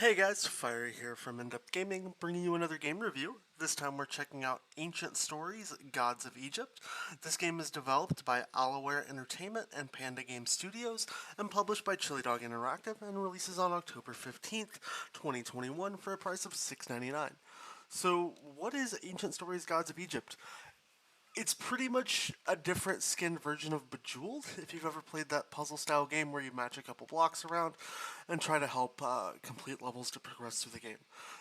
Hey guys, Fiery here from InDepth Gaming, bringing you another game review. This time we're checking out Ancient Stories, Gods of Egypt. This game is developed by Alaware Entertainment and Panda Game Studios and published by Chili Dog Interactive and releases on October 15th, 2021 for a price of $6.99. So, what is Ancient Stories, Gods of Egypt? It's pretty much a different skinned version of Bejeweled, if you've ever played that puzzle style game where you match a couple blocks around and try to help complete levels to progress through the game.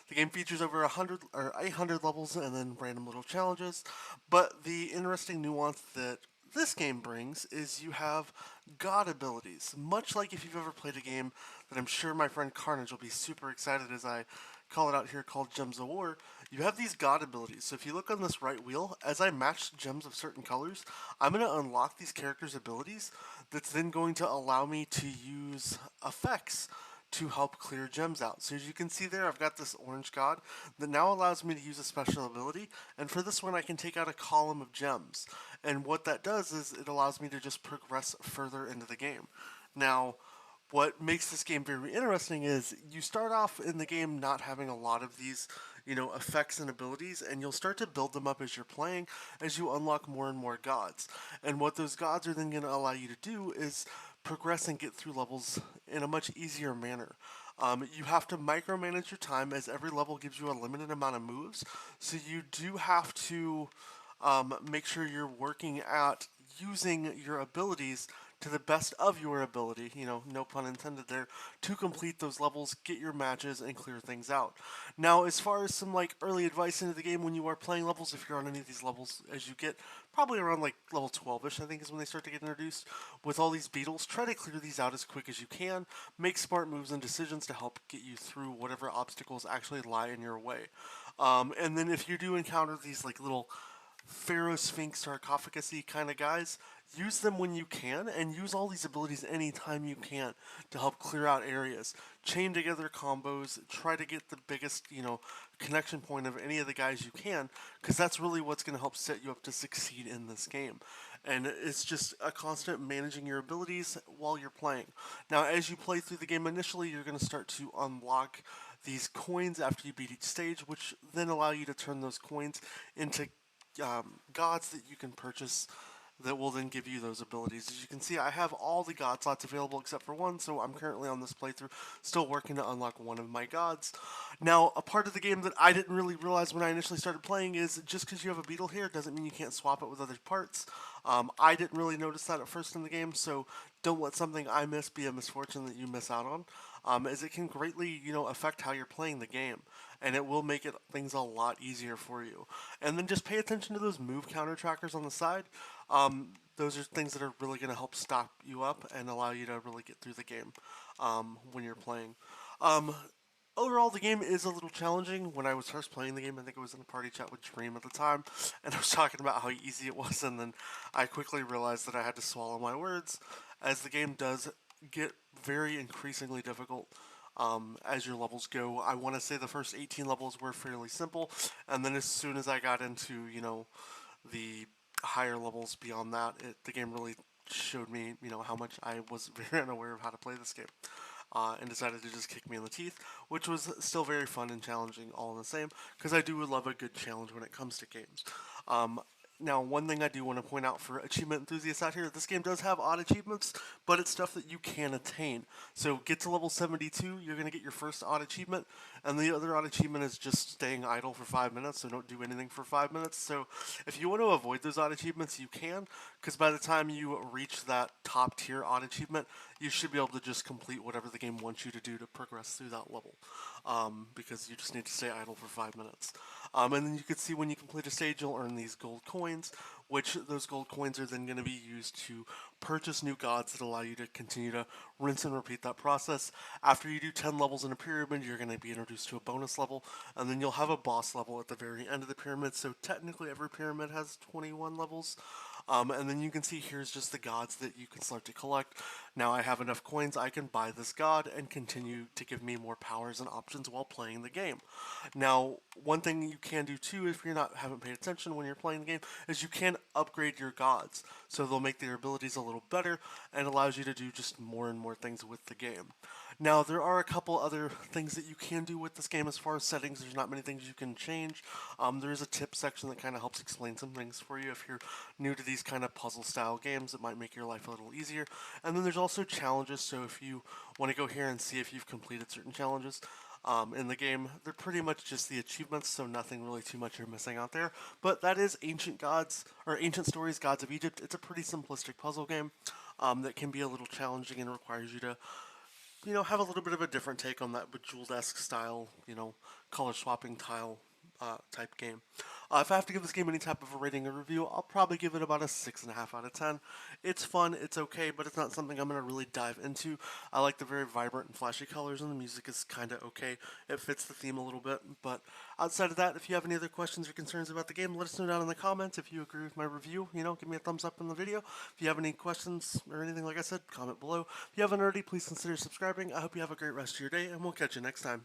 The game features over 100 or 800 levels and then random little challenges, but the interesting nuance that this game brings is you have god abilities, much like if you've ever played a game that I'm sure my friend Carnage will be super excited as I call it out here, called Gems of War. You have these god abilities. So if you look on this right wheel, as I match gems of certain colors, I'm going to unlock these characters' abilities that's then going to allow me to use effects to help clear gems out. So as you can see there, I've got this orange god that now allows me to use a special ability, and for this one I can take out a column of gems. And what that does is it allows me to just progress further into the game. Now, what makes this game very interesting is you start off in the game not having a lot of these, effects and abilities, and you'll start to build them up as you're playing as you unlock more and more gods. And what those gods are then going to allow you to do is progress and get through levels in a much easier manner. You have to micromanage your time as every level gives you a limited amount of moves, so you do have to make sure you're working at using your abilities to the best of your ability, no pun intended there, to complete those levels, get your matches, and clear things out. Now, as far as some early advice into the game when you are playing levels, if you're on any of these levels, as you get probably around level 12ish, I think is when they start to get introduced, with all these beetles, try to clear these out as quick as you can, make smart moves and decisions to help get you through whatever obstacles actually lie in your way. And then if you do encounter these little Pharaoh Sphinx sarcophagus kind of guys, use them when you can and use all these abilities anytime you can to help clear out areas. Chain together combos, try to get the biggest, connection point of any of the guys you can, because that's really what's going to help set you up to succeed in this game. And it's just a constant managing your abilities while you're playing. Now, as you play through the game initially, you're going to start to unlock these coins after you beat each stage, which then allow you to turn those coins into gods that you can purchase that will then give you those abilities. As you can see, I have all the god slots available except for one, so I'm currently on this playthrough still working to unlock one of my gods. Now, a part of the game that I didn't really realize when I initially started playing is just because you have a beetle here doesn't mean you can't swap it with other parts. I didn't really notice that at first in the game, so don't let something I miss be a misfortune that you miss out on, as it can greatly, affect how you're playing the game, and it will make things a lot easier for you. And then just pay attention to those move counter trackers on the side. Those are things that are really going to help stop you up and allow you to really get through the game when you're playing. Um, Overall, the game is a little challenging. When I was first playing the game, I think I was in a party chat with Dream at the time, and I was talking about how easy it was, and then I quickly realized that I had to swallow my words, as the game does get very increasingly difficult as your levels go. I want to say the first 18 levels were fairly simple, and then as soon as I got into, the higher levels beyond that, the game really showed me, how much I was very unaware of how to play this game. And decided to just kick me in the teeth, which was still very fun and challenging all in the same, because I do love a good challenge when it comes to games. Um, Now, one thing I do want to point out for achievement enthusiasts out here, this game does have odd achievements, but it's stuff that you can attain. So get to level 72, you're going to get your first odd achievement, and the other odd achievement is just staying idle for 5 minutes, so don't do anything for 5 minutes. So if you want to avoid those odd achievements, you can, because by the time you reach that top tier odd achievement, you should be able to just complete whatever the game wants you to do to progress through that level, because you just need to stay idle for 5 minutes. And then you can see when you complete a stage, you'll earn these gold coins, which those gold coins are then going to be used to purchase new gods that allow you to continue to rinse and repeat that process. After you do 10 levels in a pyramid, you're going to be introduced to a bonus level, and then you'll have a boss level at the very end of the pyramid. So technically every pyramid has 21 levels. And then you can see here's just the gods that you can start to collect. Now I have enough coins, I can buy this god and continue to give me more powers and options while playing the game. Now, one thing you can do too, if you're not haven't paid attention when you're playing the game, is you can upgrade your gods. So they'll make their abilities a little better and allows you to do just more and more things with the game. Now, there are a couple other things that you can do with this game as far as settings. There's not many things you can change. There is a tip section that kind of helps explain some things for you. If you're new to these kind of puzzle style games, it might make your life a little easier. And then there's also challenges, so if you want to go here and see if you've completed certain challenges, in the game, they're pretty much just the achievements, so nothing really too much you're missing out there. But that is Ancient Gods, or Ancient Stories, Gods of Egypt. It's a pretty simplistic puzzle game that can be a little challenging and requires you to have a little bit of a different take on that Bejeweled-esque style, color swapping tile type game. If I have to give this game any type of a rating or review, I'll probably give it about a 6.5 out of 10. It's fun, it's okay, but it's not something I'm going to really dive into. I like the very vibrant and flashy colors, and the music is kind of okay. It fits the theme a little bit, but outside of that, if you have any other questions or concerns about the game, let us know down in the comments. If you agree with my review, give me a thumbs up in the video. If you have any questions or anything, like I said, comment below. If you haven't already, please consider subscribing. I hope you have a great rest of your day, and we'll catch you next time.